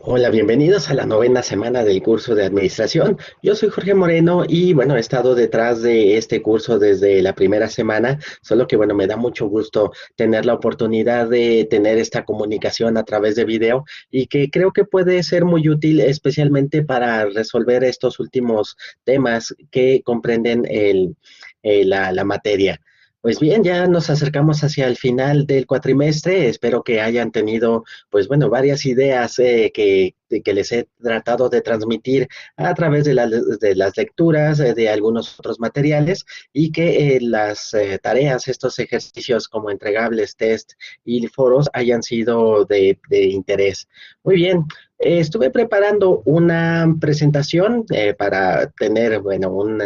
Hola, bienvenidos a la novena semana del curso de administración. Yo soy Jorge Moreno y bueno, he estado detrás de este curso desde la primera semana, solo que bueno, me da mucho gusto tener la oportunidad de tener esta comunicación a través de video y que creo que puede ser muy útil especialmente para resolver estos últimos temas que comprenden la materia. Pues bien, ya nos acercamos hacia el final del cuatrimestre. Espero que hayan tenido, pues bueno, varias ideas que les he tratado de transmitir a través de las lecturas de algunos otros materiales y que las tareas, estos ejercicios como entregables, test y foros hayan sido de interés. Muy bien. Estuve preparando una presentación para tener, bueno, un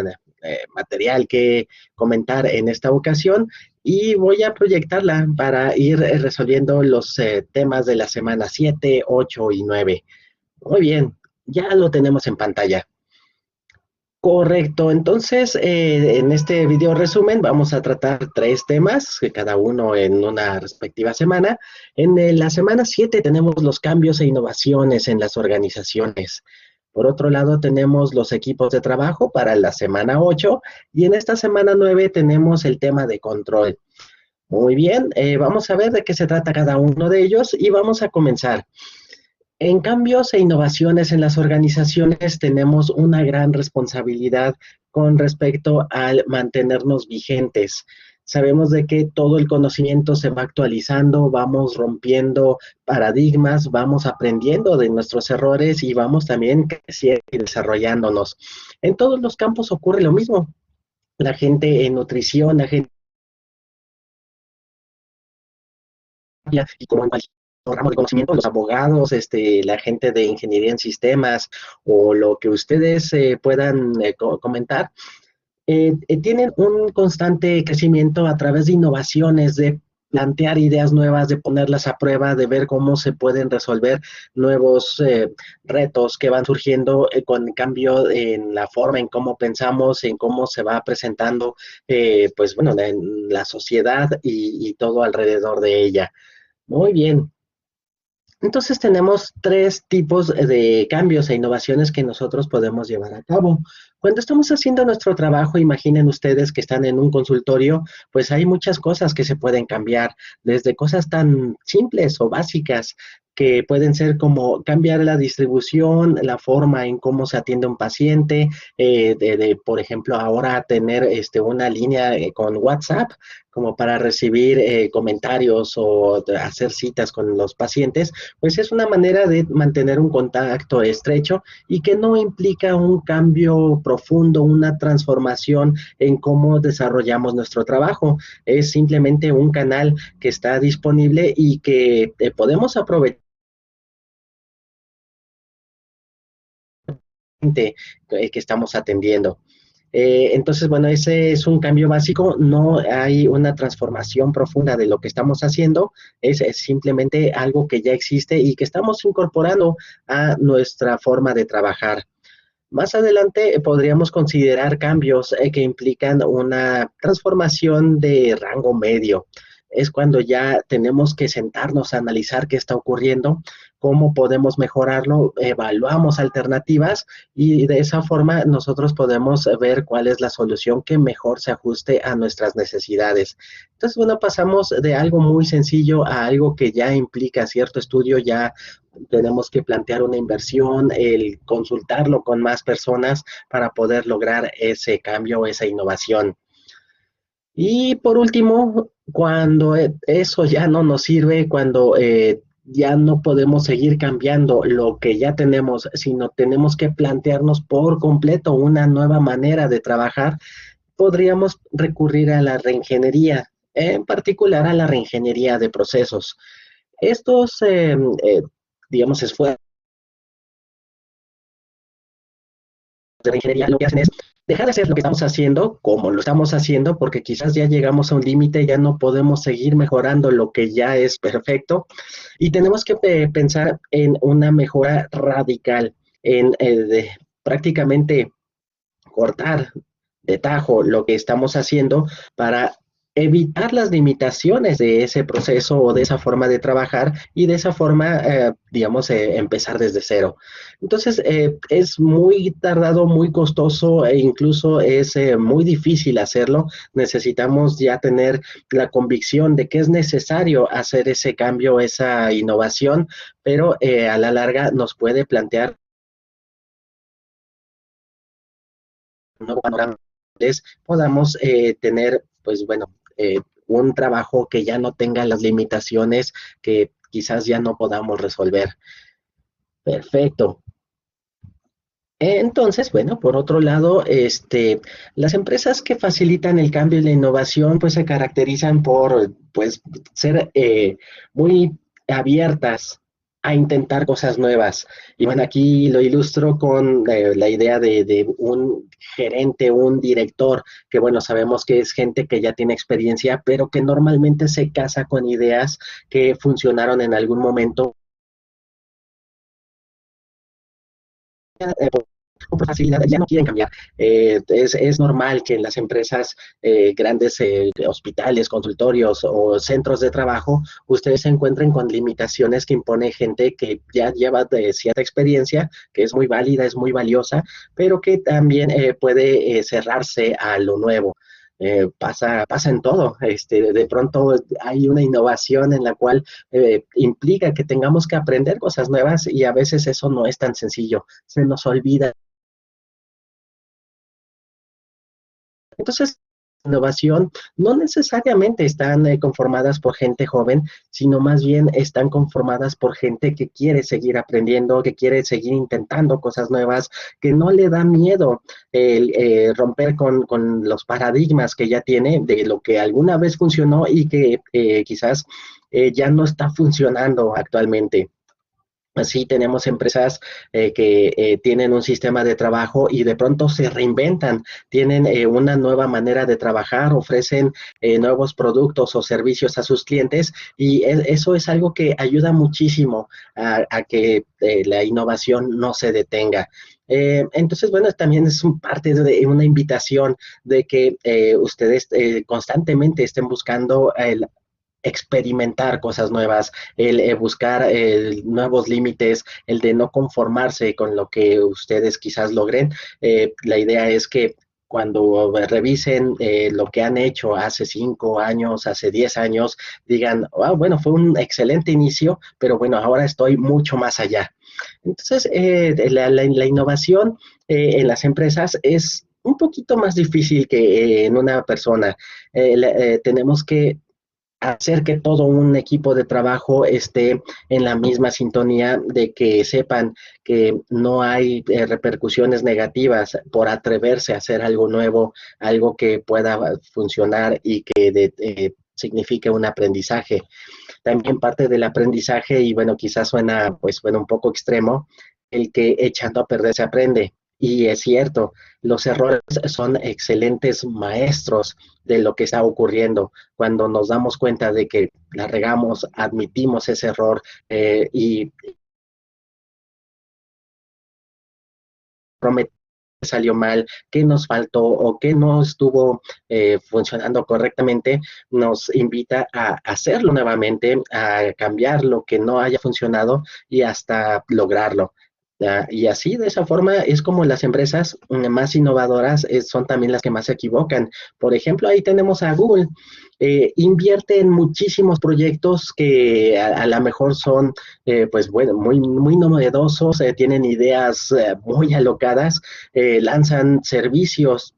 material que comentar en esta ocasión y voy a proyectarla para ir resolviendo los temas de la semana 7, 8 y 9. Muy bien, ya lo tenemos en pantalla. Correcto, entonces en este video resumen vamos a tratar tres temas, que cada uno en una respectiva semana. En la semana 7 tenemos los cambios e innovaciones en las organizaciones. Por otro lado, tenemos los equipos de trabajo para la semana 8 y en esta semana 9 tenemos el tema de control. Muy bien, vamos a ver de qué se trata cada uno de ellos y vamos a comenzar. En cambios e innovaciones en las organizaciones tenemos una gran responsabilidad con respecto al mantenernos vigentes. Sabemos de que todo el conocimiento se va actualizando, vamos rompiendo paradigmas, vamos aprendiendo de nuestros errores y vamos también creciendo y desarrollándonos. En todos los campos ocurre lo mismo. La gente en nutrición, la gente y como en cualquier ramo de conocimiento, los abogados, la gente de ingeniería en sistemas o lo que ustedes puedan comentar, tienen un constante crecimiento a través de innovaciones, de plantear ideas nuevas, de ponerlas a prueba, de ver cómo se pueden resolver nuevos retos que van surgiendo con cambio en la forma, en cómo pensamos, en cómo se va presentando, pues bueno, en la sociedad y todo alrededor de ella. Muy bien. Entonces tenemos tres tipos de cambios e innovaciones que nosotros podemos llevar a cabo. Cuando estamos haciendo nuestro trabajo, imaginen ustedes que están en un consultorio, pues hay muchas cosas que se pueden cambiar, desde cosas tan simples o básicas que pueden ser como cambiar la distribución, la forma en cómo se atiende un paciente, por ejemplo, ahora tener una línea con WhatsApp como para recibir comentarios o hacer citas con los pacientes, pues es una manera de mantener un contacto estrecho y que no implica un cambio profundo, una transformación en cómo desarrollamos nuestro trabajo. Es simplemente un canal que está disponible y que podemos aprovechar que estamos atendiendo. Entonces, bueno, ese es un cambio básico, no hay una transformación profunda de lo que estamos haciendo, es simplemente algo que ya existe y que estamos incorporando a nuestra forma de trabajar. Más adelante podríamos considerar cambios que implican una transformación de rango medio. Es cuando ya tenemos que sentarnos a analizar qué está ocurriendo, cómo podemos mejorarlo, evaluamos alternativas y de esa forma nosotros podemos ver cuál es la solución que mejor se ajuste a nuestras necesidades. Entonces, bueno, pasamos de algo muy sencillo a algo que ya implica cierto estudio, ya tenemos que plantear una inversión, el consultarlo con más personas para poder lograr ese cambio, esa innovación. Y por último, cuando eso ya no nos sirve, cuando ya no podemos seguir cambiando lo que ya tenemos, sino tenemos que plantearnos por completo una nueva manera de trabajar, podríamos recurrir a la reingeniería, en particular a la reingeniería de procesos. Estos, digamos, esfuerzos de la ingeniería lo que hacen es dejar de hacer lo que estamos haciendo como lo estamos haciendo, porque quizás ya llegamos a un límite, ya no podemos seguir mejorando lo que ya es perfecto y tenemos que pensar en una mejora radical, en prácticamente cortar de tajo lo que estamos haciendo para evitar las limitaciones de ese proceso o de esa forma de trabajar y de esa forma, digamos, empezar desde cero. Entonces, es muy tardado, muy costoso e incluso es muy difícil hacerlo. Necesitamos ya tener la convicción de que es necesario hacer ese cambio, esa innovación, pero a la larga nos puede plantear un nuevo panorama, podamos tener, pues bueno, un trabajo que ya no tenga las limitaciones que quizás ya no podamos resolver. Perfecto. Entonces, bueno, por otro lado, las empresas que facilitan el cambio y la innovación, pues se caracterizan por, pues, ser muy abiertas a intentar cosas nuevas. Y bueno, aquí lo ilustro con la idea de un gerente, un director, que bueno, sabemos que es gente que ya tiene experiencia, pero que normalmente se casa con ideas que funcionaron en algún momento por facilidad ya no quieren cambiar. Es normal que en las empresas grandes, hospitales, consultorios o centros de trabajo, ustedes se encuentren con limitaciones que impone gente que ya lleva de cierta experiencia, que es muy válida, es muy valiosa, pero que también puede cerrarse a lo nuevo. Pasa en todo. De pronto hay una innovación en la cual implica que tengamos que aprender cosas nuevas y a veces eso no es tan sencillo. Se nos olvida. Entonces, innovación no necesariamente están conformadas por gente joven, sino más bien están conformadas por gente que quiere seguir aprendiendo, que quiere seguir intentando cosas nuevas, que no le da miedo el romper con los paradigmas que ya tiene de lo que alguna vez funcionó y que quizás ya no está funcionando actualmente. Así tenemos empresas que tienen un sistema de trabajo y de pronto se reinventan, tienen una nueva manera de trabajar, ofrecen nuevos productos o servicios a sus clientes y eso es algo que ayuda muchísimo a que la innovación no se detenga. Entonces, bueno, también es un parte de una invitación de que ustedes constantemente estén buscando el experimentar cosas nuevas, el buscar nuevos límites, el de no conformarse con lo que ustedes quizás logren. La idea es que cuando revisen lo que han hecho hace 5 años, hace 10 años, digan, oh, bueno, fue un excelente inicio, pero bueno, ahora estoy mucho más allá. Entonces, la innovación en las empresas es un poquito más difícil que en una persona. Tenemos que hacer que todo un equipo de trabajo esté en la misma sintonía de que sepan que no hay repercusiones negativas por atreverse a hacer algo nuevo, algo que pueda funcionar y que signifique un aprendizaje. También parte del aprendizaje, y bueno, quizás suena, pues, bueno, un poco extremo, el que echando a perder se aprende. Y es cierto, los errores son excelentes maestros de lo que está ocurriendo. Cuando nos damos cuenta de que la regamos, admitimos ese error y prometimos que salió mal, qué nos faltó o qué no estuvo funcionando correctamente, nos invita a hacerlo nuevamente, a cambiar lo que no haya funcionado y hasta lograrlo. Y así, de esa forma, es como las empresas más innovadoras son también las que más se equivocan. Por ejemplo, ahí tenemos a Google. Invierte en muchísimos proyectos que a lo mejor son, pues bueno, muy novedosos, tienen ideas muy alocadas, lanzan servicios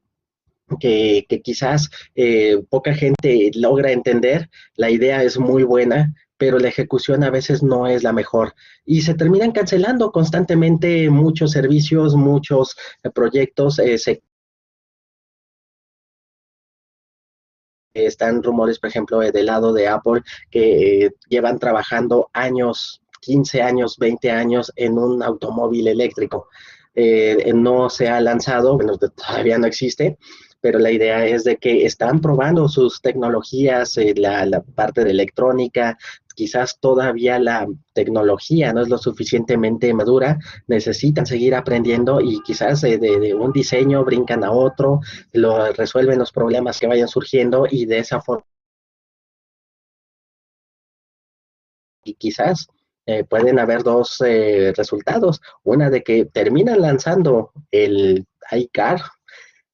que quizás poca gente logra entender. La idea es muy buena, pero la ejecución a veces no es la mejor. Y se terminan cancelando constantemente muchos servicios, muchos proyectos. Están rumores, por ejemplo, del lado de Apple, que llevan trabajando años, 15 años, 20 años en un automóvil eléctrico. No se ha lanzado, bueno, todavía no existe, pero la idea es de que están probando sus tecnologías, la parte de electrónica, quizás todavía la tecnología no es lo suficientemente madura, necesitan seguir aprendiendo y quizás de un diseño brincan a otro, resuelven los problemas que vayan surgiendo y de esa forma y quizás pueden haber dos resultados. Una de que terminan lanzando el iCar,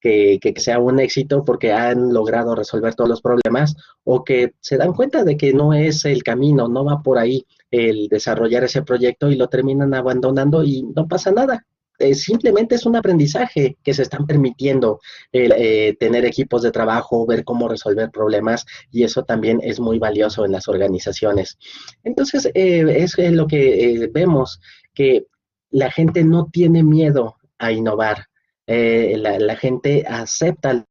que sea un éxito porque han logrado resolver todos los problemas, o que se dan cuenta de que no es el camino, no va por ahí el desarrollar ese proyecto y lo terminan abandonando y no pasa nada. Simplemente es un aprendizaje que se están permitiendo tener equipos de trabajo, ver cómo resolver problemas, y eso también es muy valioso en las organizaciones. Entonces, es lo que vemos, que la gente no tiene miedo a innovar. La gente acepta,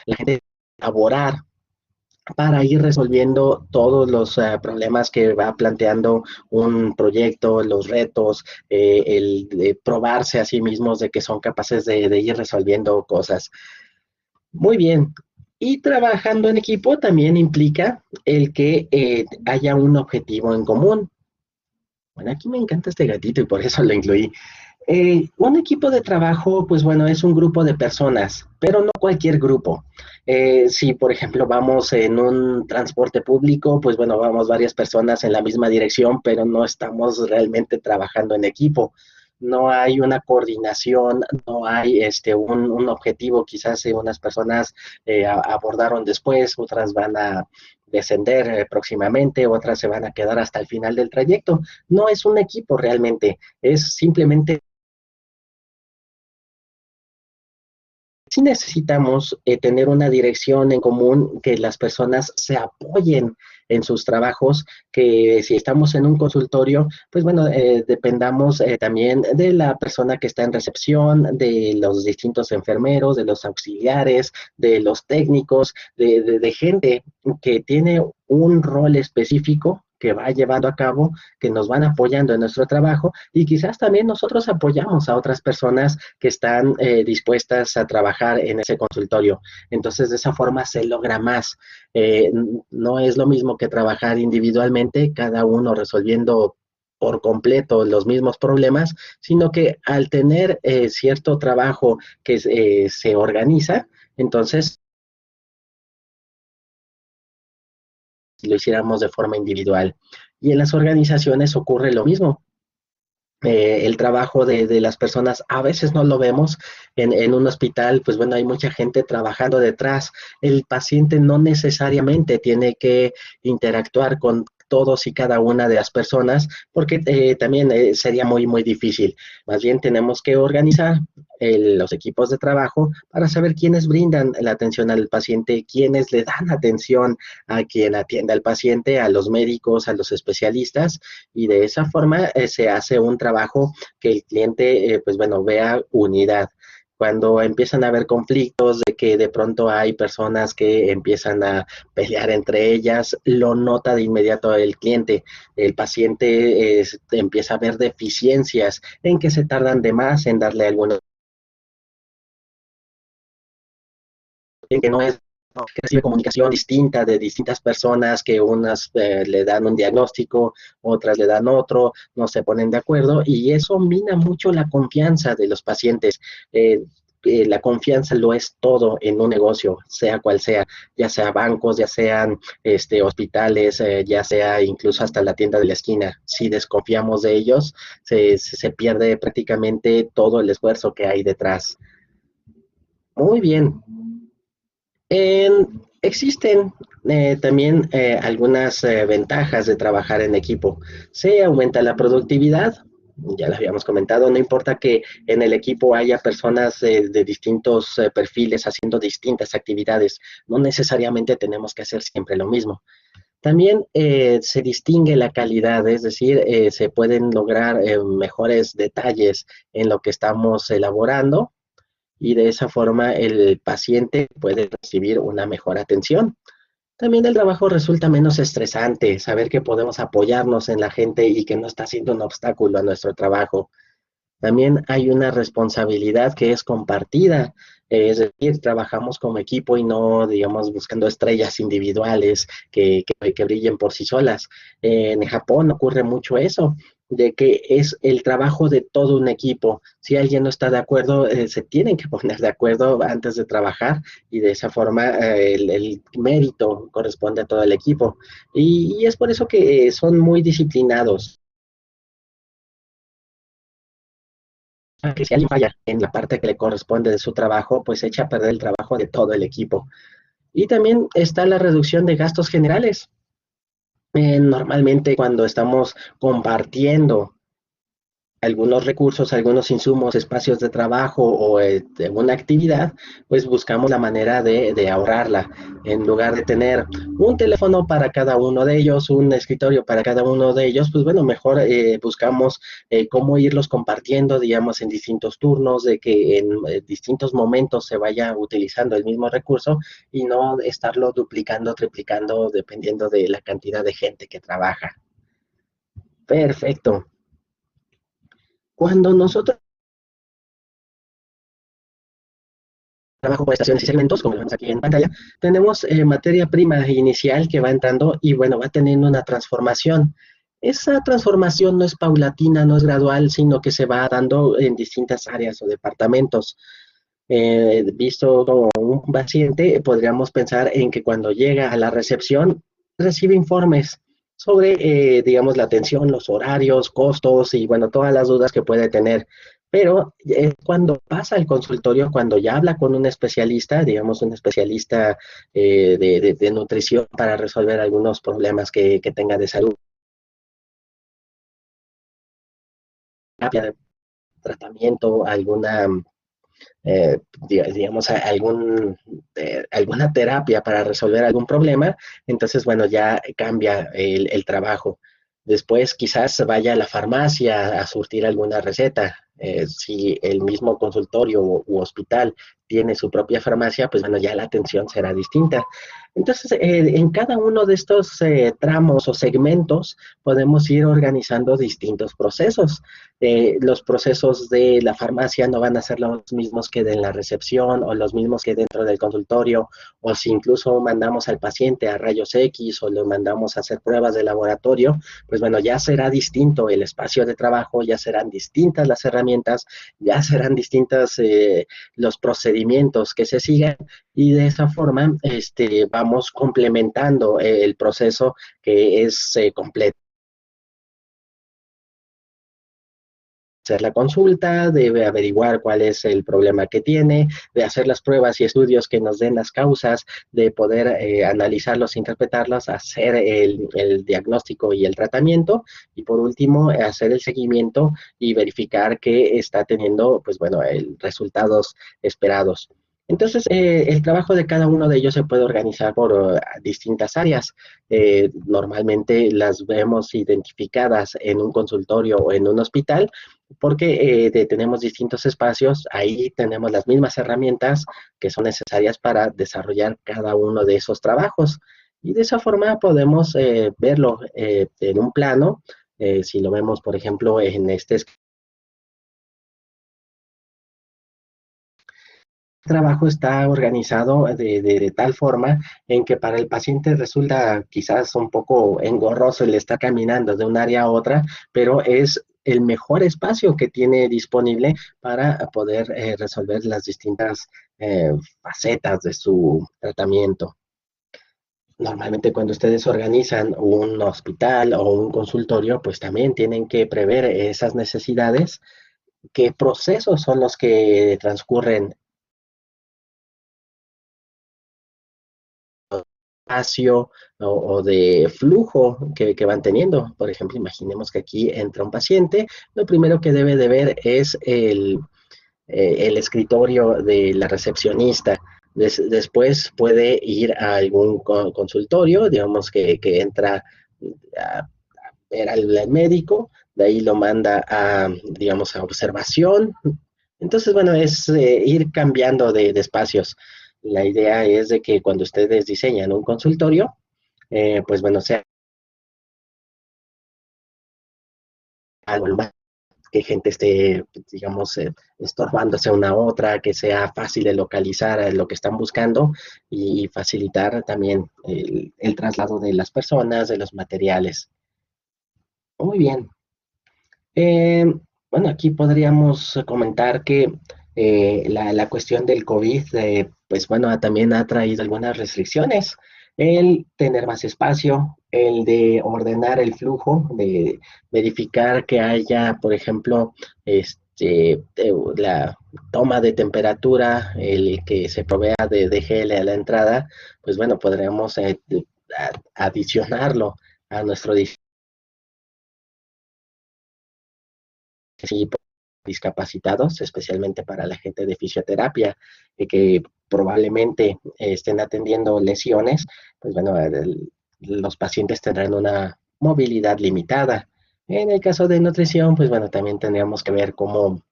la gente laborar para ir resolviendo todos los problemas que va planteando un proyecto, los retos, el de probarse a sí mismos de que son capaces de ir resolviendo cosas. Muy bien. Y trabajando en equipo también implica el que haya un objetivo en común. Bueno, aquí me encanta este gatito y por eso lo incluí. Un equipo de trabajo, pues bueno, es un grupo de personas, pero no cualquier grupo. Si, por ejemplo, vamos en un transporte público, pues bueno, vamos varias personas en la misma dirección, pero no estamos realmente trabajando en equipo. No hay una coordinación, no hay un objetivo. Quizás unas personas abordaron después, otras van a descender próximamente, otras se van a quedar hasta el final del trayecto. No es un equipo realmente, es simplemente. Sí necesitamos tener una dirección en común, que las personas se apoyen en sus trabajos, que si estamos en un consultorio, pues bueno, dependamos también de la persona que está en recepción, de los distintos enfermeros, de los auxiliares, de los técnicos, de gente que tiene un rol específico que va llevando a cabo, que nos van apoyando en nuestro trabajo, y quizás también nosotros apoyamos a otras personas que están dispuestas a trabajar en ese consultorio. Entonces, de esa forma se logra más. No es lo mismo que trabajar individualmente, cada uno resolviendo por completo los mismos problemas, sino que al tener cierto trabajo que se organiza, entonces si lo hiciéramos de forma individual. Y en las organizaciones ocurre lo mismo. El trabajo de las personas a veces no lo vemos en un hospital, pues bueno, hay mucha gente trabajando detrás. El paciente no necesariamente tiene que interactuar con todos y cada una de las personas, porque también sería muy, muy difícil. Más bien tenemos que organizar los equipos de trabajo para saber quiénes brindan la atención al paciente, quiénes le dan atención a quien atiende al paciente, a los médicos, a los especialistas, y de esa forma se hace un trabajo que el cliente, pues bueno, vea unidad. Cuando empiezan a haber conflictos, de que de pronto hay personas que empiezan a pelear entre ellas, lo nota de inmediato el cliente. El paciente empieza a ver deficiencias en que se tardan de más en darle algunos, en que no es, que recibe comunicación distinta de distintas personas, que unas le dan un diagnóstico, otras le dan otro, no se ponen de acuerdo, y eso mina mucho la confianza de los pacientes. La confianza lo es todo en un negocio, sea cual sea, ya sea bancos, ya sean hospitales, ya sea incluso hasta la tienda de la esquina. Si desconfiamos de ellos, se pierde prácticamente todo el esfuerzo que hay detrás. Muy bien. Existen también algunas ventajas de trabajar en equipo. Se aumenta la productividad, ya lo habíamos comentado, no importa que en el equipo haya personas de distintos perfiles haciendo distintas actividades, no necesariamente tenemos que hacer siempre lo mismo. También se distingue la calidad, es decir, se pueden lograr mejores detalles en lo que estamos elaborando, y de esa forma el paciente puede recibir una mejor atención. También el trabajo resulta menos estresante, saber que podemos apoyarnos en la gente y que no está siendo un obstáculo a nuestro trabajo. También hay una responsabilidad que es compartida, es decir, trabajamos como equipo y no, digamos, buscando estrellas individuales que brillen por sí solas. En Japón ocurre mucho eso. de que es el trabajo de todo un equipo. Si alguien no está de acuerdo, se tienen que poner de acuerdo antes de trabajar y de esa forma el mérito corresponde a todo el equipo. Y es por eso que son muy disciplinados. Que si alguien falla en la parte que le corresponde de su trabajo, pues echa a perder el trabajo de todo el equipo. Y también está la reducción de gastos generales. Normalmente cuando estamos compartiendo algunos recursos, algunos insumos, espacios de trabajo o de una actividad, pues buscamos la manera de ahorrarla. En lugar de tener un teléfono para cada uno de ellos, un escritorio para cada uno de ellos, pues bueno, mejor buscamos cómo irlos compartiendo, digamos, en distintos turnos, de que en distintos momentos se vaya utilizando el mismo recurso y no estarlo duplicando, triplicando, dependiendo de la cantidad de gente que trabaja. Perfecto. Cuando nosotros trabajo por estaciones y segmentos, como lo vemos aquí en pantalla, tenemos materia prima inicial que va entrando y bueno, va teniendo una transformación. Esa transformación no es paulatina, no es gradual, sino que se va dando en distintas áreas o departamentos. Visto como un paciente, podríamos pensar en que cuando llega a la recepción, recibe informes sobre, digamos, la atención, los horarios, costos y, bueno, todas las dudas que puede tener. Pero cuando pasa al consultorio, cuando ya habla con un especialista, digamos, un especialista de nutrición para resolver algunos problemas que tenga de salud, de tratamiento, alguna digamos, alguna terapia para resolver algún problema, entonces, bueno, ya cambia el trabajo. Después quizás vaya a la farmacia a surtir alguna receta. Si el mismo consultorio u hospital tiene su propia farmacia, pues bueno, ya la atención será distinta. Entonces, en cada uno de estos tramos o segmentos podemos ir organizando distintos procesos. Los procesos de la farmacia no van a ser los mismos que de la recepción o los mismos que dentro del consultorio, o si incluso mandamos al paciente a rayos X o lo mandamos a hacer pruebas de laboratorio, pues bueno, ya será distinto el espacio de trabajo, ya serán distintas las herramientas, ya serán distintos los procedimientos que se sigan y de esa forma vamos complementando el proceso que es completo. Hacer la consulta, debe averiguar cuál es el problema que tiene, de hacer las pruebas y estudios que nos den las causas, de poder analizarlos, interpretarlos, hacer el diagnóstico y el tratamiento, y por último, hacer el seguimiento y verificar que está teniendo, pues bueno, resultados esperados. Entonces, el trabajo de cada uno de ellos se puede organizar por distintas áreas. Normalmente las vemos identificadas en un consultorio o en un hospital, porque tenemos distintos espacios, ahí tenemos las mismas herramientas que son necesarias para desarrollar cada uno de esos trabajos. Y de esa forma podemos verlo en un plano, si lo vemos, por ejemplo, en este trabajo está organizado de tal forma en que para el paciente resulta quizás un poco engorroso el estar caminando de un área a otra, pero es el mejor espacio que tiene disponible para poder resolver las distintas facetas de su tratamiento. Normalmente cuando ustedes organizan un hospital o un consultorio, pues también tienen que prever esas necesidades, qué procesos son los que transcurren espacio o de flujo que van teniendo. Por ejemplo, imaginemos que aquí entra un paciente, lo primero que debe de ver es el escritorio de la recepcionista. Después puede ir a algún consultorio, digamos que entra a ver al médico, de ahí lo manda a, digamos, a observación. Entonces, bueno, es ir cambiando de espacios. La idea es de que cuando ustedes diseñan un consultorio, pues bueno, sea algo más que gente esté, digamos, estorbándose una a otra, que sea fácil de localizar lo que están buscando y facilitar también el traslado de las personas, de los materiales. Muy bien. Eh, bueno, aquí podríamos comentar que la cuestión del COVID, pues bueno, también ha traído algunas restricciones. El tener más espacio, el de ordenar el flujo, de verificar que haya, por ejemplo, la toma de temperatura, el que se provea de gel a la entrada, pues bueno, podríamos adicionarlo a nuestro sí, discapacitados, especialmente para la gente de fisioterapia, que probablemente estén atendiendo lesiones, pues bueno, los pacientes tendrán una movilidad limitada. En el caso de nutrición, pues bueno, también tendríamos que ver cómo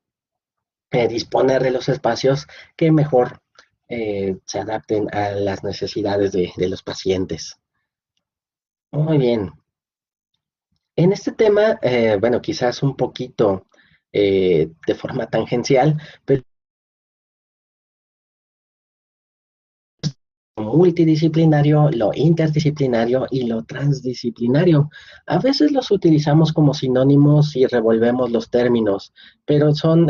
disponer de los espacios que mejor se adapten a las necesidades de los pacientes. Muy bien. En este tema, bueno, quizás un poquito de forma tangencial, pero multidisciplinario, lo interdisciplinario y lo transdisciplinario. A veces los utilizamos como sinónimos y revolvemos los términos, pero son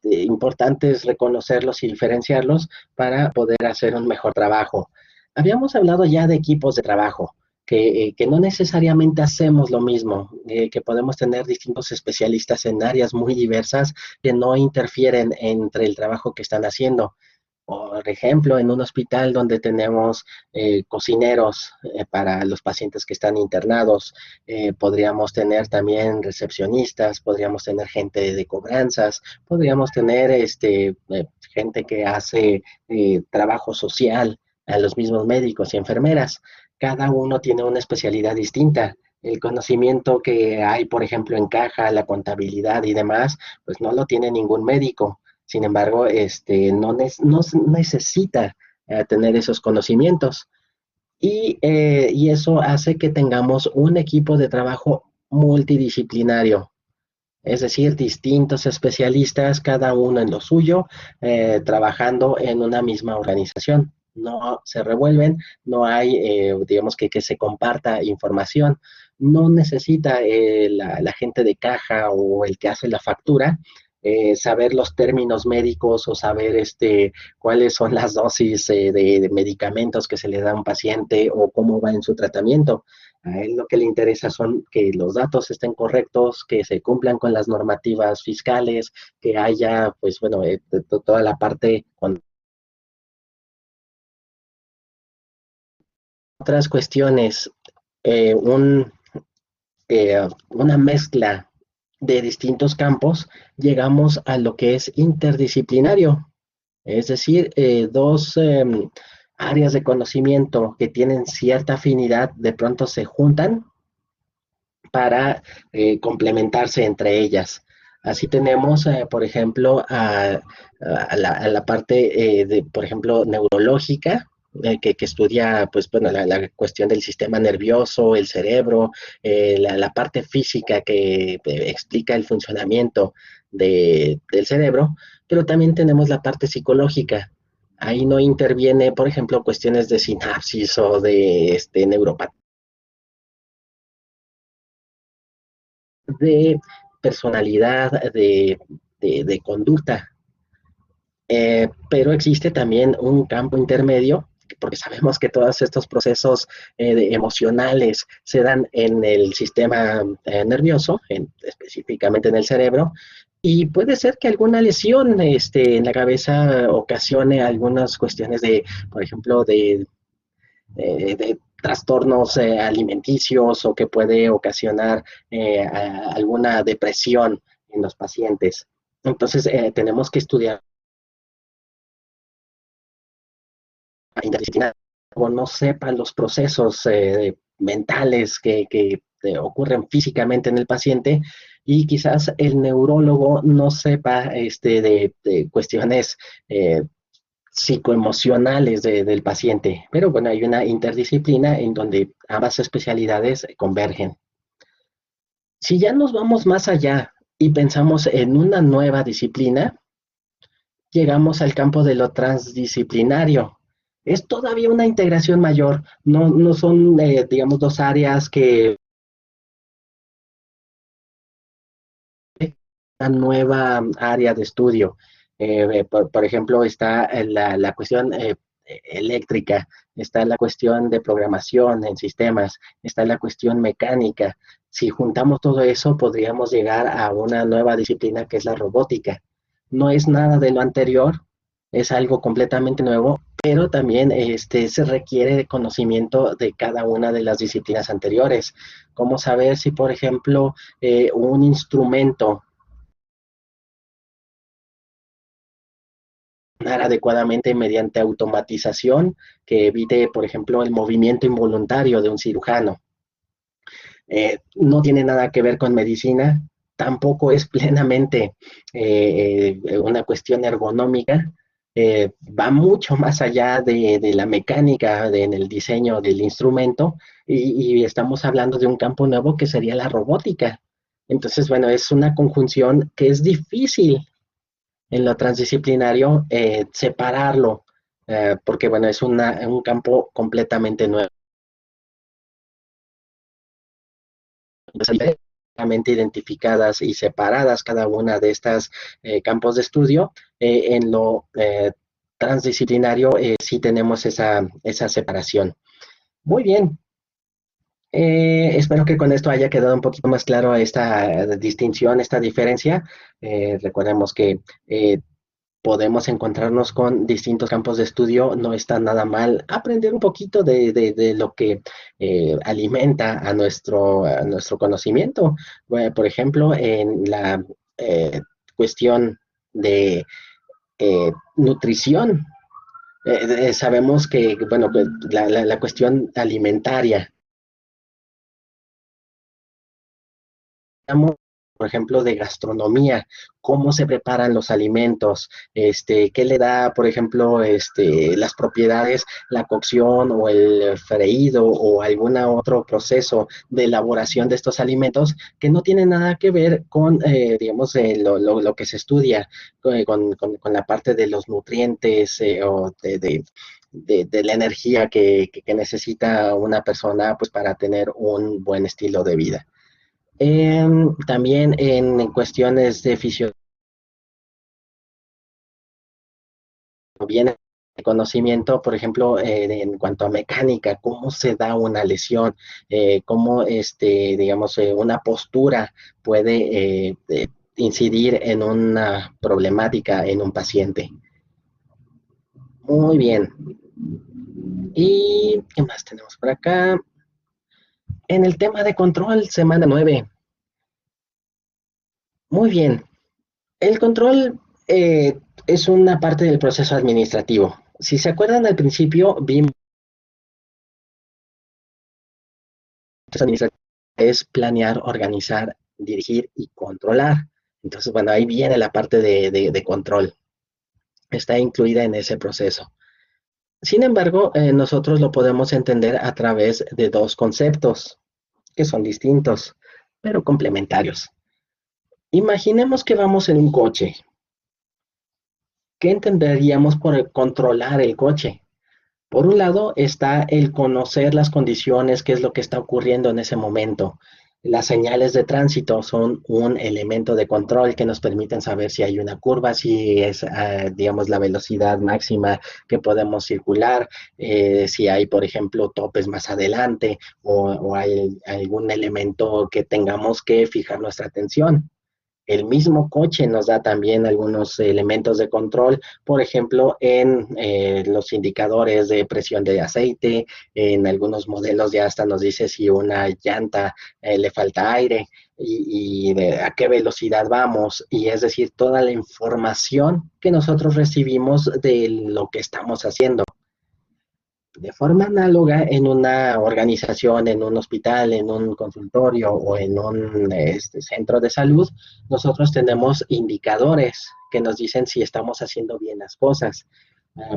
importantes reconocerlos y diferenciarlos para poder hacer un mejor trabajo. Habíamos hablado ya de equipos de trabajo. Que no necesariamente hacemos lo mismo, que podemos tener distintos especialistas en áreas muy diversas que no interfieren entre el trabajo que están haciendo. Por ejemplo, en un hospital donde tenemos cocineros para los pacientes que están internados, podríamos tener también recepcionistas, podríamos tener gente de cobranzas, podríamos tener gente que hace trabajo social a los mismos médicos y enfermeras. Cada uno tiene una especialidad distinta. El conocimiento que hay, por ejemplo, en caja, la contabilidad y demás, pues no lo tiene ningún médico. Sin embargo, no necesita tener esos conocimientos y eso hace que tengamos un equipo de trabajo multidisciplinario, es decir, distintos especialistas, cada uno en lo suyo, trabajando en una misma organización. No se revuelven, no hay, digamos, que se comparta información. No necesita la gente de caja o el que hace la factura saber los términos médicos o saber cuáles son las dosis de medicamentos que se le da a un paciente o cómo va en su tratamiento. A él lo que le interesa son que los datos estén correctos, que se cumplan con las normativas fiscales, que haya, pues bueno, toda la parte con otras cuestiones, eh, un, una mezcla de distintos campos, llegamos a lo que es interdisciplinario, es decir, dos áreas de conocimiento que tienen cierta afinidad de pronto se juntan para complementarse entre ellas. Así tenemos, por ejemplo, a la parte de, por ejemplo, neurológica, que estudia, pues, bueno, la cuestión del sistema nervioso, el cerebro, la parte física que explica el funcionamiento del cerebro, pero también tenemos la parte psicológica. Ahí no interviene, por ejemplo, cuestiones de sinapsis o de neuropatía de personalidad, de conducta, pero existe también un campo intermedio, porque sabemos que todos estos procesos emocionales se dan en el sistema nervioso, específicamente en el cerebro, y puede ser que alguna lesión en la cabeza ocasione algunas cuestiones de, por ejemplo, de trastornos alimenticios o que puede ocasionar alguna depresión en los pacientes. Entonces, tenemos que estudiar interdisciplinar o no sepa los procesos mentales que ocurren físicamente en el paciente y quizás el neurólogo no sepa de cuestiones psicoemocionales del paciente. Pero bueno, hay una interdisciplina en donde ambas especialidades convergen. Si ya nos vamos más allá y pensamos en una nueva disciplina, llegamos al campo de lo transdisciplinario. Es todavía una integración mayor, no son, digamos, dos áreas que nueva área de estudio. Por ejemplo, está la cuestión eléctrica, está la cuestión de programación en sistemas, está la cuestión mecánica. Si juntamos todo eso, podríamos llegar a una nueva disciplina que es la robótica. No es nada de lo anterior, es algo completamente nuevo, pero también se requiere de conocimiento de cada una de las disciplinas anteriores. Cómo saber si, por ejemplo, un instrumento funcionar adecuadamente mediante automatización que evite, por ejemplo, el movimiento involuntario de un cirujano. No tiene nada que ver con medicina, tampoco es plenamente una cuestión ergonómica, va mucho más allá de la mecánica en el diseño del instrumento y estamos hablando de un campo nuevo que sería la robótica. Entonces, bueno, es una conjunción que es difícil en lo transdisciplinario separarlo, porque bueno, es un campo completamente nuevo. Identificadas y separadas cada una de estas campos de estudio, en lo transdisciplinario sí tenemos esa separación. Muy bien, espero que con esto haya quedado un poquito más claro esta distinción, esta diferencia. Recordemos que podemos encontrarnos con distintos campos de estudio, no está nada mal aprender un poquito de lo que alimenta a nuestro conocimiento. Bueno, por ejemplo, en la cuestión de nutrición, sabemos que, bueno, pues, la cuestión alimentaria, por ejemplo, de gastronomía, cómo se preparan los alimentos, qué le da, por ejemplo, las propiedades, la cocción o el freído o algún otro proceso de elaboración de estos alimentos que no tiene nada que ver con, digamos, lo que se estudia con la parte de los nutrientes o de la energía que necesita una persona pues para tener un buen estilo de vida. También en cuestiones de fisiología, bien el conocimiento, por ejemplo, en cuanto a mecánica, cómo se da una lesión, cómo, digamos, una postura puede incidir en una problemática en un paciente. Muy bien. ¿Y qué más tenemos por acá? En el tema de control, semana 9. Muy bien. El control es una parte del proceso administrativo. Si se acuerdan al principio, vimos que administrativo es planear, organizar, dirigir y controlar. Entonces, bueno, ahí viene la parte de control. Está incluida en ese proceso. Sin embargo, nosotros lo podemos entender a través de dos conceptos que son distintos, pero complementarios. Imaginemos que vamos en un coche. ¿Qué entenderíamos por controlar el coche? Por un lado está el conocer las condiciones, qué es lo que está ocurriendo en ese momento. Las señales de tránsito son un elemento de control que nos permiten saber si hay una curva, si es, digamos, la velocidad máxima que podemos circular, si hay, por ejemplo, topes más adelante o hay algún elemento que tengamos que fijar nuestra atención. El mismo coche nos da también algunos elementos de control, por ejemplo, en los indicadores de presión de aceite, en algunos modelos ya hasta nos dice si una llanta le falta aire y a qué velocidad vamos, y es decir, toda la información que nosotros recibimos de lo que estamos haciendo. De forma análoga, en una organización, en un hospital, en un consultorio o en un centro de salud, nosotros tenemos indicadores que nos dicen si estamos haciendo bien las cosas.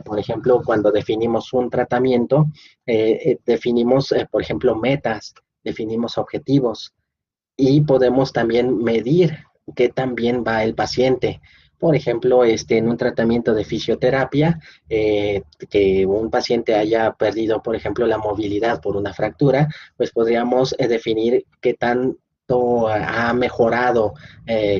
Por ejemplo, cuando definimos un tratamiento, definimos, por ejemplo, metas, definimos objetivos y podemos también medir qué tan bien va el paciente. Por ejemplo, en un tratamiento de fisioterapia, que un paciente haya perdido, por ejemplo, la movilidad por una fractura, pues podríamos definir qué tan ha mejorado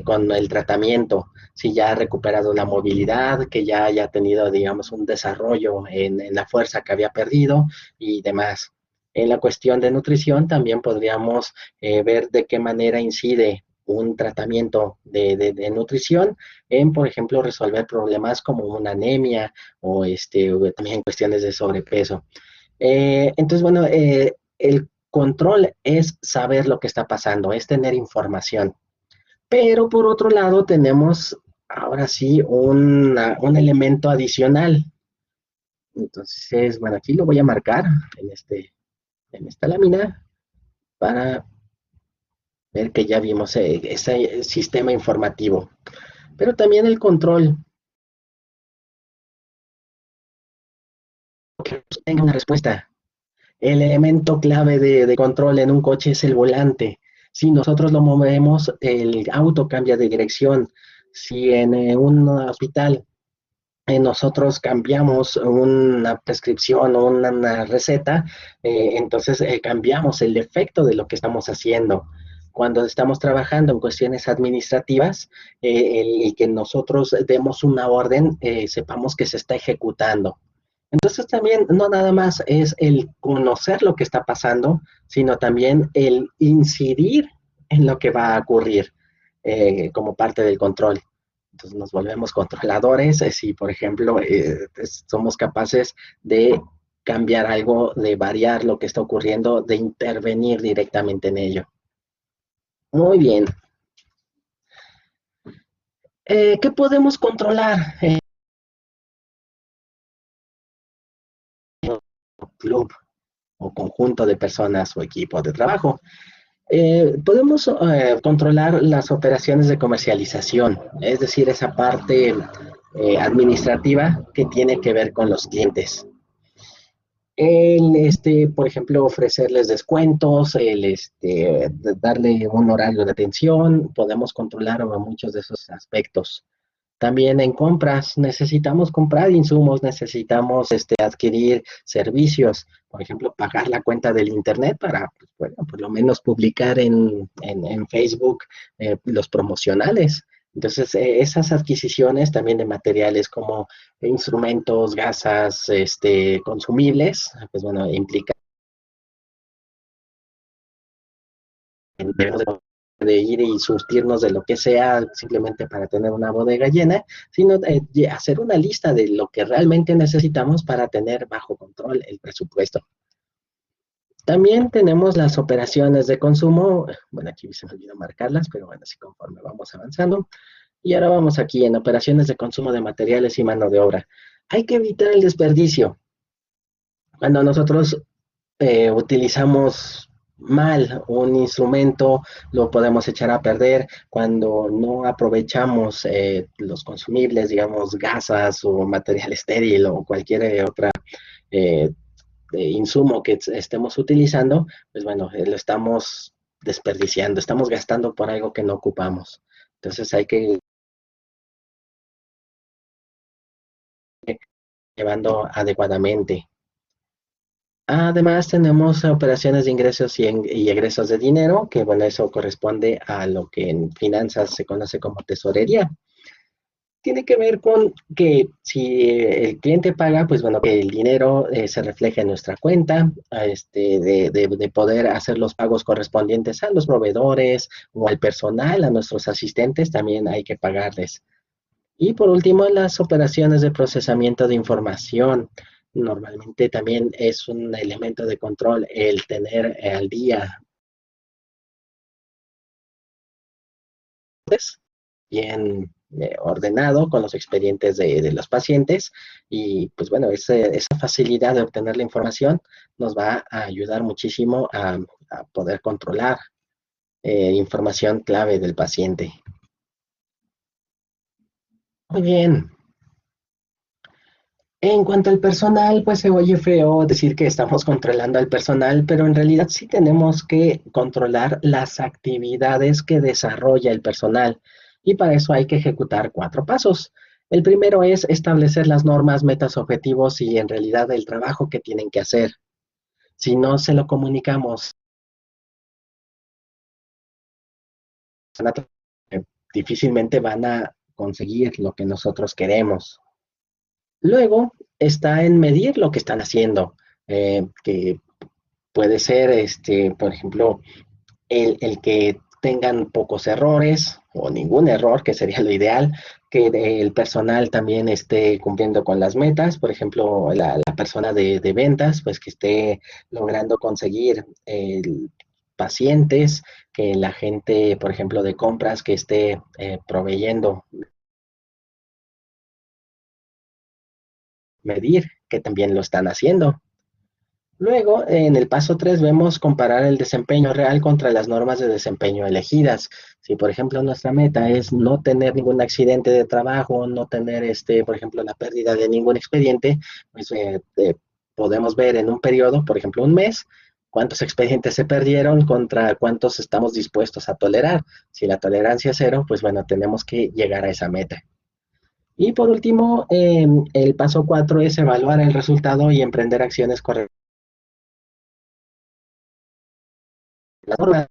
con el tratamiento, si ya ha recuperado la movilidad, que ya haya tenido, digamos, un desarrollo en la fuerza que había perdido y demás. En la cuestión de nutrición también podríamos ver de qué manera incide un tratamiento de nutrición en, por ejemplo, resolver problemas como una anemia o también cuestiones de sobrepeso. Entonces, bueno, el control es saber lo que está pasando, es tener información. Pero por otro lado tenemos ahora sí un elemento adicional. Entonces, bueno, aquí lo voy a marcar en esta lámina para ver que ya vimos ese sistema informativo. Pero también el control, que tenga una respuesta. El elemento clave de control en un coche es el volante. Si nosotros lo movemos, el auto cambia de dirección. Si en un hospital nosotros cambiamos una prescripción o una receta, entonces cambiamos el efecto de lo que estamos haciendo. Cuando estamos trabajando en cuestiones administrativas, el que nosotros demos una orden, sepamos que se está ejecutando. Entonces también no nada más es el conocer lo que está pasando, sino también el incidir en lo que va a ocurrir como parte del control. Entonces nos volvemos controladores si, por ejemplo, somos capaces de cambiar algo, de variar lo que está ocurriendo, de intervenir directamente en ello. Muy bien. ¿Qué podemos controlar en un club o conjunto de personas o equipo de trabajo? Podemos controlar las operaciones de comercialización, es decir, esa parte administrativa que tiene que ver con los clientes. Por ejemplo, ofrecerles descuentos, darle un horario de atención, podemos controlar muchos de esos aspectos. También en compras, necesitamos comprar insumos, necesitamos adquirir servicios, por ejemplo, pagar la cuenta del Internet para, pues, bueno, por lo menos publicar en Facebook los promocionales. Entonces, esas adquisiciones también de materiales como instrumentos, gasas, consumibles, pues bueno, implica debemos de ir y surtirnos de lo que sea simplemente para tener una bodega llena, sino hacer una lista de lo que realmente necesitamos para tener bajo control el presupuesto. También tenemos las operaciones de consumo, bueno, aquí se me olvidó marcarlas, pero bueno, así conforme vamos avanzando. Y ahora vamos aquí en operaciones de consumo de materiales y mano de obra. Hay que evitar el desperdicio. Cuando nosotros utilizamos mal un instrumento, lo podemos echar a perder cuando no aprovechamos los consumibles, digamos, gasas o material estéril o cualquier otra eh, insumo que estemos utilizando, pues bueno, lo estamos desperdiciando, estamos gastando por algo que no ocupamos. Entonces hay que ir llevando adecuadamente. Además, tenemos operaciones de ingresos y egresos de dinero, que bueno, eso corresponde a lo que en finanzas se conoce como tesorería. Tiene que ver con que si el cliente paga, pues bueno, que el dinero se refleje en nuestra cuenta, de poder hacer los pagos correspondientes a los proveedores o al personal, a nuestros asistentes, también hay que pagarles. Y por último, las operaciones de procesamiento de información. Normalmente también es un elemento de control el tener al día pues, bien ordenado con los expedientes de los pacientes y pues bueno, esa facilidad de obtener la información nos va a ayudar muchísimo a poder controlar información clave del paciente. Muy bien. En cuanto al personal, pues se oye feo decir que estamos controlando al personal, pero en realidad sí tenemos que controlar las actividades que desarrolla el personal y para eso hay que ejecutar 4 pasos. El primero es establecer las normas, metas, objetivos y en realidad el trabajo que tienen que hacer. Si no se lo comunicamos eh, difícilmente van a conseguir lo que nosotros queremos. Luego está en medir lo que están haciendo, que puede ser, por ejemplo, el que tengan pocos errores o ningún error, que sería lo ideal, que el personal también esté cumpliendo con las metas, por ejemplo, la persona de ventas, pues que esté logrando conseguir pacientes, que la gente, por ejemplo, de compras, que esté proveyendo, medir, que también lo están haciendo. Luego, en el paso 3 vemos comparar el desempeño real contra las normas de desempeño elegidas. Si, por ejemplo, nuestra meta es no tener ningún accidente de trabajo, no tener, por ejemplo, la pérdida de ningún expediente, pues podemos ver en un periodo, por ejemplo, un mes, cuántos expedientes se perdieron contra cuántos estamos dispuestos a tolerar. Si la tolerancia es cero, pues bueno, tenemos que llegar a esa meta. Y por último, el paso 4 es evaluar el resultado y emprender acciones correctas. La norma,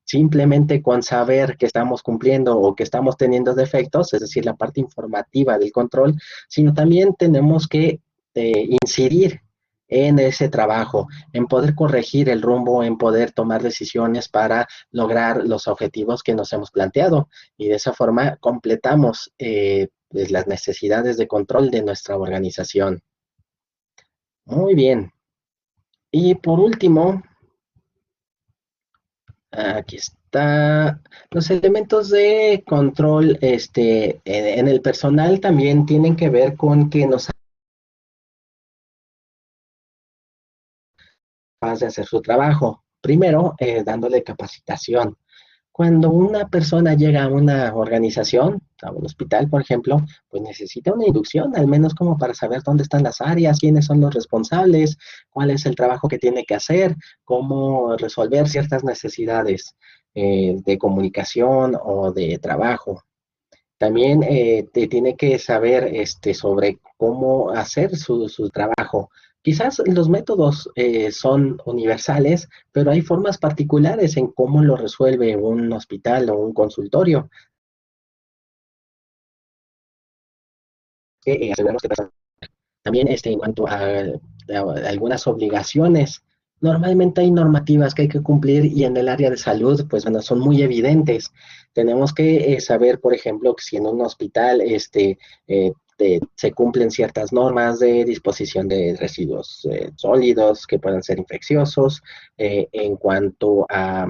simplemente con saber que estamos cumpliendo o que estamos teniendo defectos, es decir, la parte informativa del control, sino también tenemos que incidir en ese trabajo, en poder corregir el rumbo, en poder tomar decisiones para lograr los objetivos que nos hemos planteado. Y de esa forma completamos pues, las necesidades de control de nuestra organización. Muy bien. Y por último, aquí está. Los elementos de control en el personal también tienen que ver con que nos hace hacer su trabajo. Primero, dándole capacitación. Cuando una persona llega a una organización, a un hospital, por ejemplo, pues necesita una inducción, al menos como para saber dónde están las áreas, quiénes son los responsables, cuál es el trabajo que tiene que hacer, cómo resolver ciertas necesidades de comunicación o de trabajo. También te tiene que saber sobre cómo hacer su trabajo. Quizás los métodos son universales, pero hay formas particulares en cómo lo resuelve un hospital o un consultorio. Aseguramos que también en cuanto a algunas obligaciones, normalmente hay normativas que hay que cumplir y en el área de salud, pues bueno, son muy evidentes. Tenemos que saber, por ejemplo, que si en un hospital se cumplen ciertas normas de disposición de residuos sólidos que puedan ser infecciosos, en cuanto a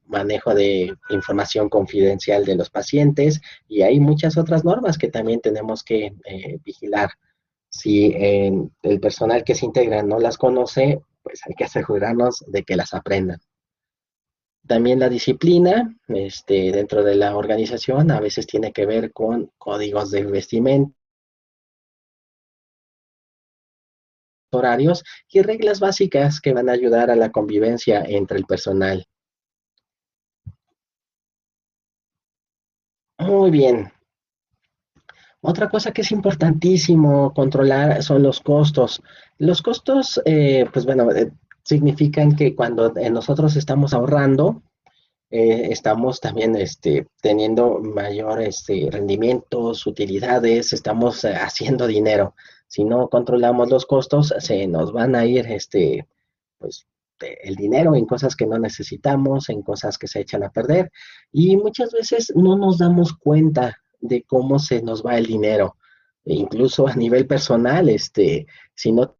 manejo de información confidencial de los pacientes, y hay muchas otras normas que también tenemos que vigilar. Si el personal que se integra no las conoce, pues hay que asegurarnos de que las aprendan. También la disciplina, dentro de la organización, a veces tiene que ver con códigos de vestimenta, horarios y reglas básicas que van a ayudar a la convivencia entre el personal. Muy bien. Otra cosa que es importantísimo controlar son los costos. Los costos, pues bueno, significan que cuando nosotros estamos ahorrando, estamos también teniendo mayor rendimientos, utilidades, estamos haciendo dinero. Si no controlamos los costos, se nos van a ir pues, el dinero en cosas que no necesitamos, en cosas que se echan a perder. Y muchas veces no nos damos cuenta de cómo se nos va el dinero. E incluso a nivel personal, si no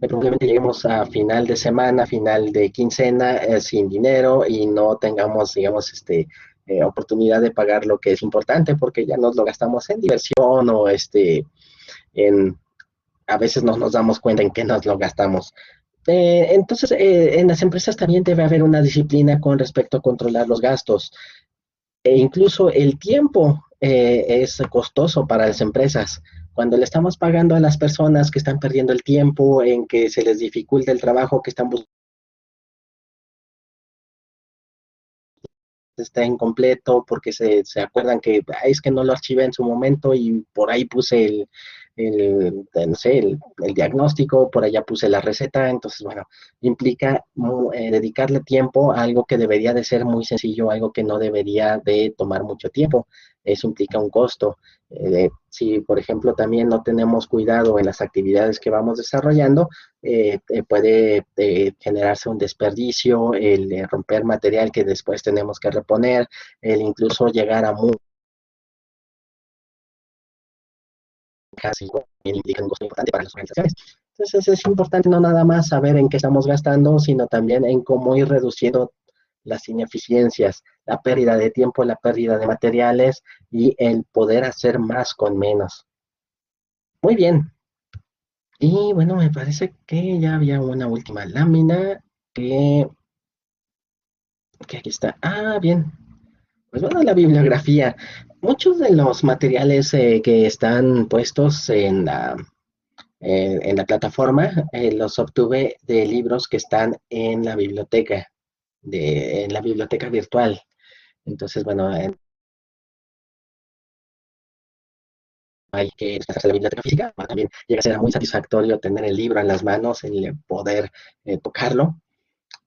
probablemente lleguemos a final de semana, final de quincena, sin dinero y no tengamos, digamos, oportunidad de pagar lo que es importante porque ya nos lo gastamos en diversión o en, a veces no nos damos cuenta en qué nos lo gastamos. Entonces, en las empresas también debe haber una disciplina con respecto a controlar los gastos. E incluso el tiempo es costoso para las empresas. Cuando le estamos pagando a las personas que están perdiendo el tiempo, en que se les dificulta el trabajo que están buscando, está incompleto porque se acuerdan que es que no lo archivé en su momento y por ahí puse no sé, el diagnóstico, por allá puse la receta, entonces, bueno, implica dedicarle tiempo a algo que debería de ser muy sencillo, algo que no debería de tomar mucho tiempo. Eso implica un costo. Si, por ejemplo, también no tenemos cuidado en las actividades que vamos desarrollando, puede generarse un desperdicio, el romper material que después tenemos que reponer, el incluso llegar a casi implica un costo importante para las organizaciones. Entonces es importante no nada más saber en qué estamos gastando, sino también en cómo ir reduciendo las ineficiencias, la pérdida de tiempo, la pérdida de materiales y el poder hacer más con menos. Muy bien. Y bueno, me parece que ya había una última lámina que, que aquí está. Ah, bien. Pues bueno, la bibliografía. Muchos de los materiales que están puestos en la plataforma, los obtuve de libros que están en la biblioteca, en la biblioteca virtual. Entonces, bueno, hay que desplazarse a la biblioteca física, también llega a ser muy satisfactorio tener el libro en las manos, el poder tocarlo.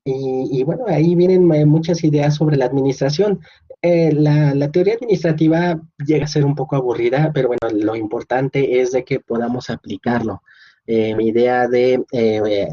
Y bueno, ahí vienen muchas ideas sobre la administración. La teoría administrativa llega a ser un poco aburrida, pero bueno, lo importante es de que podamos aplicarlo. Mi idea de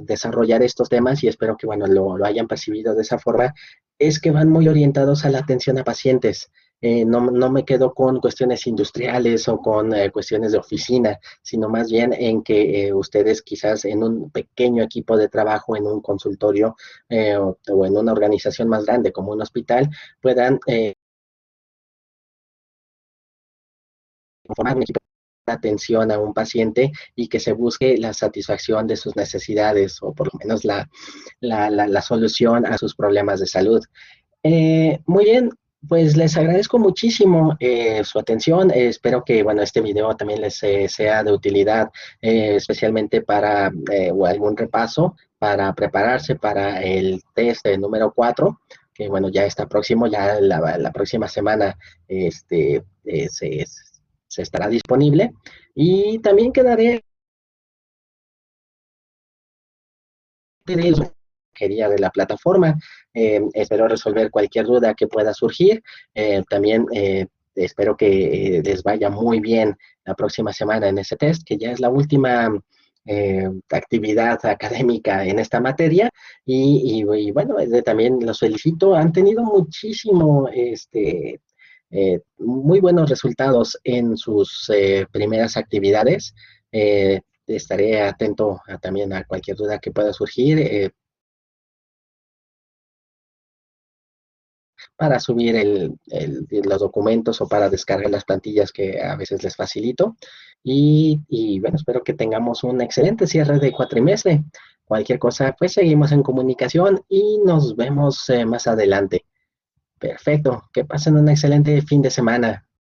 desarrollar estos temas, y espero que bueno, lo hayan percibido de esa forma, es que van muy orientados a la atención a pacientes. No me quedo con cuestiones industriales o con cuestiones de oficina, sino más bien en que ustedes quizás en un pequeño equipo de trabajo, en un consultorio, o en una organización más grande como un hospital puedan formar un equipo de atención a un paciente y que se busque la satisfacción de sus necesidades o por lo menos la solución a sus problemas de salud. Muy bien, pues les agradezco muchísimo su atención. Espero que bueno, este video también les sea de utilidad, especialmente para o algún repaso para prepararse para el test número 4 que bueno, ya está próximo, ya la próxima semana este, se estará disponible. Y también quedaré de la plataforma. Espero resolver cualquier duda que pueda surgir. También espero que les vaya muy bien la próxima semana en ese test, que ya es la última actividad académica en esta materia. Y bueno, también los felicito. Han tenido muchísimo, muy buenos resultados en sus primeras actividades. Estaré atento también a cualquier duda que pueda surgir para subir los documentos o para descargar las plantillas que a veces les facilito. Y bueno, espero que tengamos un excelente cierre de cuatrimestre. Cualquier cosa, pues seguimos en comunicación y nos vemos más adelante. Perfecto, que pasen un excelente fin de semana.